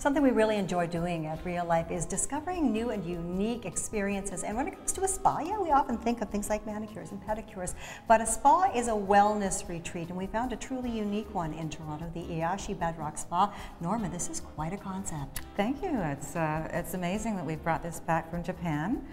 Something we really enjoy doing at Real Life is discovering new and unique experiences. And when it comes to a spa, yeah, we often think of things like manicures and pedicures, but a spa is a wellness retreat, and we found a truly unique one in Toronto, the Iyashi Bedrock Spa. Norma, this is quite a concept. Thank you. It's amazing that we brought this back from Japan.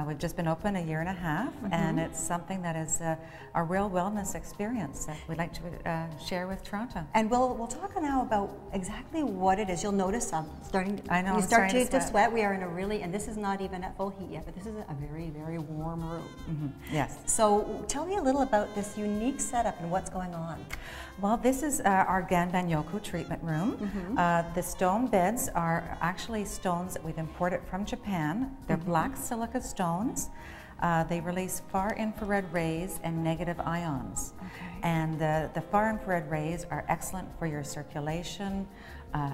We've just been open a year and a half, and it's something that is a real wellness experience that we'd like to share with Toronto. And we'll talk now about exactly what it is. You'll notice I'm starting to sweat. We are in a really, and this is not even at full heat yet, but this is a very, very warm room. Yes. So tell me a little about this unique setup and what's going on. Well, this is our Ganban-yoku treatment room. The stone beds are actually stones that we've imported from Japan. They're black silica stones. They release far infrared rays and negative ions. And the far infrared rays are excellent for your circulation,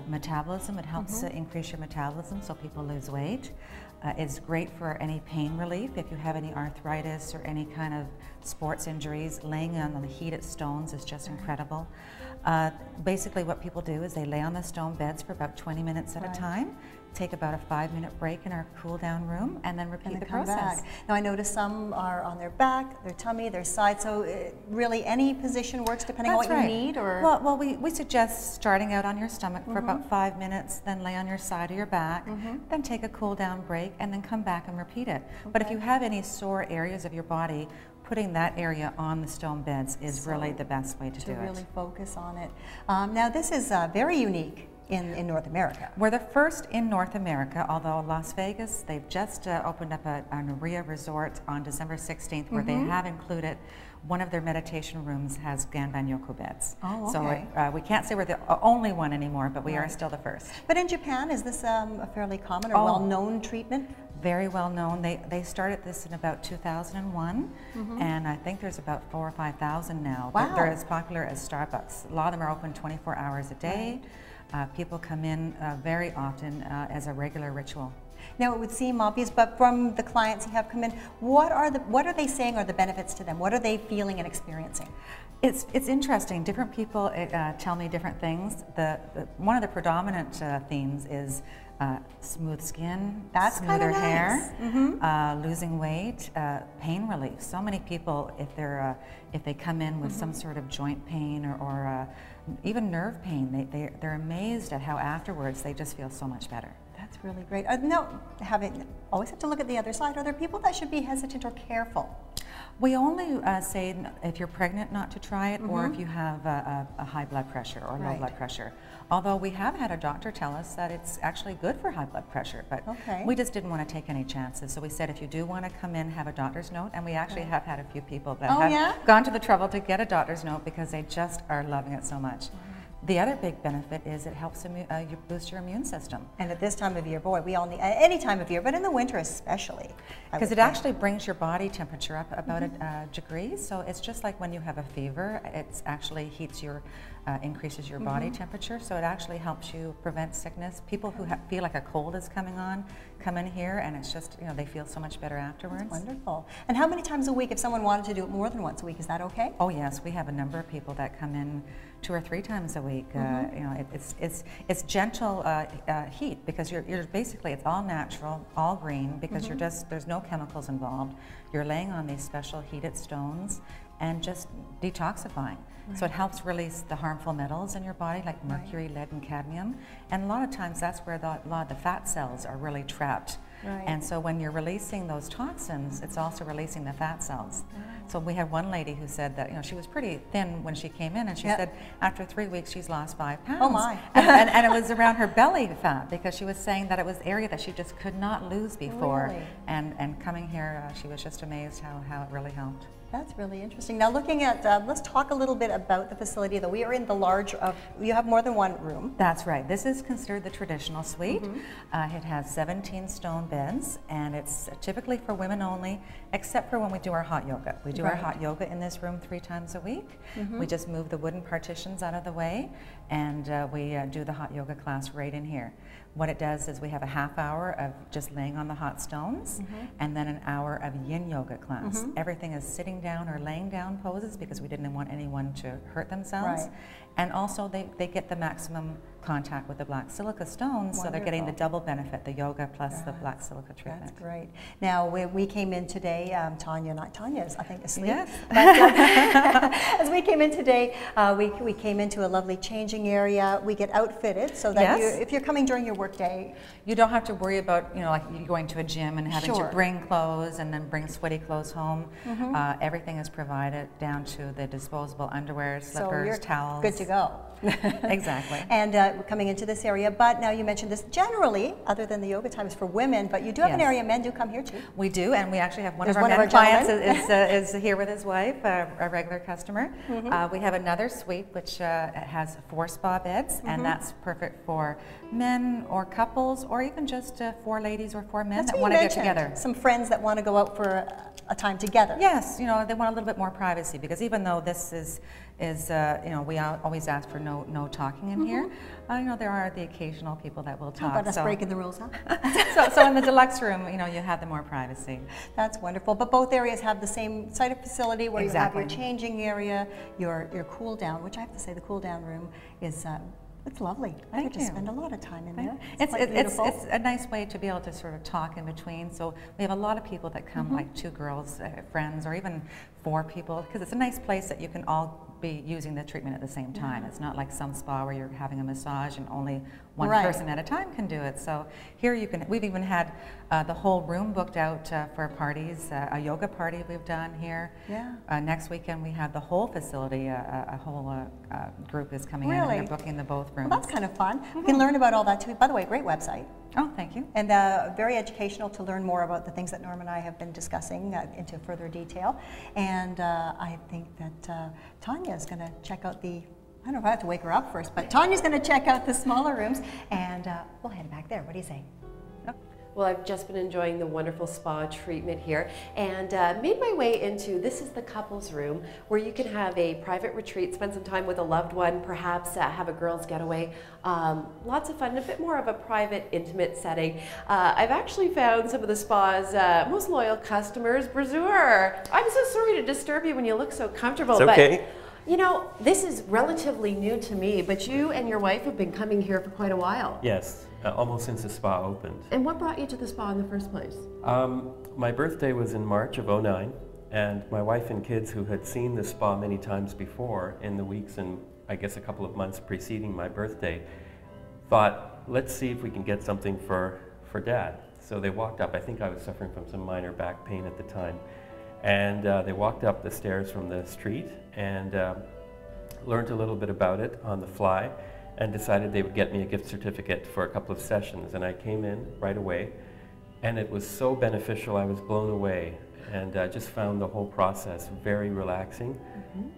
metabolism. It helps increase your metabolism so people lose weight. It's great for any pain relief. If you have any arthritis or any kind of sports injuries, laying on the heated stones is just incredible. Basically what people do is they lay on the stone beds for about 20 minutes at a time, take about a 5-minute break in our cool down room, and then repeat the process. Now I notice some are on their back, their tummy, their side, so really any position works depending on what you need? Or? Well, we suggest starting out on your stomach for about 5 minutes, then lay on your side or your back, then take a cool down break, and then come back and repeat it. But if you have any sore areas of your body, putting that area on the stone beds is really the best way to do it. To really focus on it. Now this is very unique in North America. We're the first in North America, although Las Vegas, they've just opened up an Aria resort on December 16th where they have included one of their meditation rooms has Ganban-yoku beds. Oh, okay. So we can't say we're the only one anymore, but we are still the first. But in Japan, is this a fairly common or well-known treatment? Very well known. They started this in about 2001, and I think there's about 4,000 or 5,000 now. Wow. But they're as popular as Starbucks. A lot of them are open 24 hours a day. People come in very often as a regular ritual. Now it would seem obvious, but from the clients you have come in, what are they saying are the benefits to them? What are they feeling and experiencing? It's interesting. Different people tell me different things. One of the predominant themes is smooth skin, smoother hair, losing weight, pain relief. So many people, if they come in with some sort of joint pain or even nerve pain, they're amazed at how afterwards they just feel so much better. That's really great. Now, always have to look at the other side. Are there people that should be hesitant or careful? We only say if you're pregnant not to try it, or if you have a high blood pressure or low blood pressure. Although we have had a doctor tell us that it's actually good for high blood pressure, but we just didn't want to take any chances. So we said if you do want to come in, have a doctor's note, and we actually have had a few people that have gone to the trouble to get a doctor's note because they just are loving it so much. The other big benefit is it helps boost your immune system. And at this time of year, boy, we all need, any time of year, but in the winter especially. Because it actually brings your body temperature up about a degree, so it's just like when you have a fever, it actually heats your, increases your body temperature, so it actually helps you prevent sickness. People who feel like a cold is coming on, come in here and it's just, they feel so much better afterwards. That's wonderful. And how many times a week, if someone wanted to do it more than once a week, is that okay? Oh yes, we have a number of people that come in 2 or 3 times a week. It's gentle heat because you're basically, it's all natural, all green, because there's no chemicals involved. You're laying on these special heated stones and just detoxifying. So it helps release the harmful metals in your body like mercury, lead, and cadmium. And a lot of times that's where a lot of the fat cells are really trapped. And so when you're releasing those toxins, it's also releasing the fat cells. So we had one lady who said that she was pretty thin when she came in, and she said after 3 weeks she's lost 5 pounds. Oh my! and it was around her belly fat, because she was saying that it was the area that she just could not lose before. Really? And coming here, she was just amazed how it really helped. That's really interesting. Now looking at, let's talk a little bit about the facility though. We are in the large, you have more than one room. That's right. This is considered the traditional suite. It has 17 stone beds, and it's typically for women only, except for when we do our hot yoga. We do our hot yoga in this room 3 times a week. We just move the wooden partitions out of the way, and we do the hot yoga class right in here. What it does is we have a half hour of just laying on the hot stones, and then an hour of yin yoga class. Everything is sitting down or laying down poses because we didn't want anyone to hurt themselves. And also they get the maximum contact with the black silica stones, so they're getting the double benefit, the yoga plus the black silica treatment. That's great. Now, we came in today, Tanya's, I think, asleep. Yes. But, as we came in today, we came into a lovely changing area. We get outfitted so that if you're coming during your work day, you don't have to worry about, you know, like you going to a gym and having to bring clothes and then bring sweaty clothes home. Everything is provided down to the disposable underwear, slippers, so towels. Good to go. Exactly. And we're coming into this area, but now you mentioned this generally, other than the yoga time, is for women, but you do have an area men do come here too. We do, and we actually have one of our men clients is here with his wife, a regular customer. We have another suite which has 4 spa beds, and that's perfect for men or couples, or even just 4 ladies or 4 men that want to get together. Some friends that want to go out for a time together. Yes, you know, they want a little bit more privacy, because even though this is you know, we always ask for no talking in here. You know, there are the occasional people that will talk. How about us breaking the rules, huh? so in the deluxe room, you know, you have the more privacy. That's wonderful. But both areas have the same site of facility where you have your changing area, your cool down, which I have to say the cool down room is it's lovely. I get to spend a lot of time in there. It's a nice way to be able to sort of talk in between. So we have a lot of people that come, like 2 girls, friends, or even 4 people, because it's a nice place that you can all be using the treatment at the same time. It's not like some spa where you're having a massage and only one person at a time can do it. So here you can, we've even had the whole room booked out for parties, a yoga party we've done here. Next weekend we have the whole facility, a whole group is coming in and they're booking the both rooms. Well, that's kind of fun. You can learn about all that too. By the way, great website. Oh, thank you. And very educational to learn more about the things that Norm and I have been discussing into further detail. And I think that Tanya is going to check out the, I don't know if I have to wake her up first, but Tanya's going to check out the smaller rooms, and we'll head back there. What do you say? Well, I've just been enjoying the wonderful spa treatment here, and made my way into, this is the couples room, where you can have a private retreat, spend some time with a loved one, perhaps have a girls getaway. Lots of fun, a bit more of a private, intimate setting. I've actually found some of the spa's most loyal customers. Brazour, I'm so sorry to disturb you when you look so comfortable. It's okay. But, you know, this is relatively new to me, but you and your wife have been coming here for quite a while. Yes. Almost since the spa opened. And what brought you to the spa in the first place? My birthday was in March of '09, and my wife and kids, who had seen the spa many times before in the weeks and I guess a couple of months preceding my birthday, thought, let's see if we can get something for Dad. So they walked up. I think I was suffering from some minor back pain at the time. And they walked up the stairs from the street and learned a little bit about it on the fly, and decided they would get me a gift certificate for a couple of sessions. And I came in right away, and it was so beneficial. I was blown away, and I just found the whole process very relaxing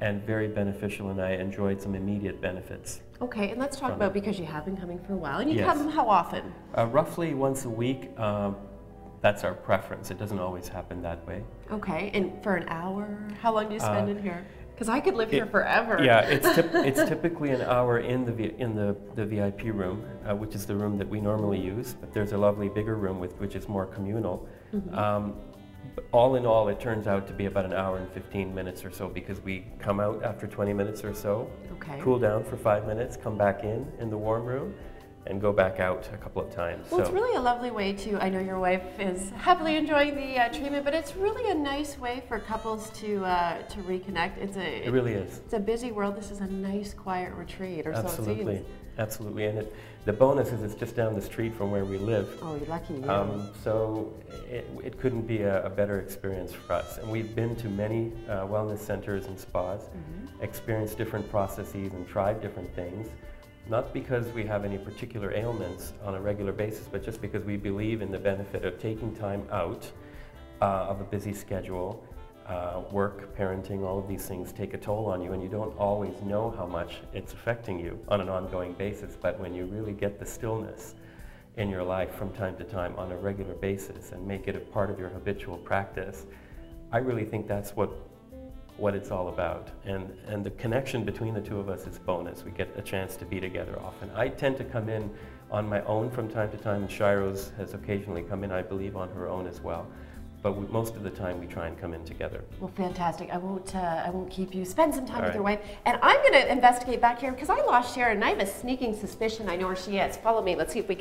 and very beneficial, and I enjoyed some immediate benefits. Okay, and let's talk about, because you have been coming for a while, and you come how often? Roughly once a week. That's our preference. It doesn't always happen that way. Okay, and for an hour? How long do you spend in here? Because I could live here forever. Yeah, it's typically an hour in the VIP room, which is the room that we normally use. But there's a lovely bigger room which is more communal. But all in all, it turns out to be about an hour and 15 minutes or so, because we come out after 20 minutes or so, cool down for 5 minutes, come back in the warm room, and go back out a couple of times. Well, it's really a lovely way to, I know your wife is happily enjoying the treatment, but it's really a nice way for couples to reconnect. It really is. It's a busy world. This is a nice, quiet retreat, or so it seems. Absolutely, and the bonus is it's just down the street from where we live. Oh, you're lucky. So it couldn't be a better experience for us. And we've been to many wellness centers and spas, experienced different processes and tried different things. Not because we have any particular ailments on a regular basis, but just because we believe in the benefit of taking time out of a busy schedule. Work, parenting, all of these things take a toll on you, and you don't always know how much it's affecting you on an ongoing basis. But when you really get the stillness in your life from time to time on a regular basis and make it a part of your habitual practice, I really think that's what it's all about. And the connection between the two of us is bonus. We get a chance to be together often. I tend to come in on my own from time to time, and Shiro's has occasionally come in, I believe, on her own as well. but most of the time we try and come in together. Well, fantastic. I won't keep you. Spend some time All with right. your wife. And I'm going to investigate back here because I lost Sharon and I have a sneaking suspicion I know where she is. Follow me. Let's see if we can.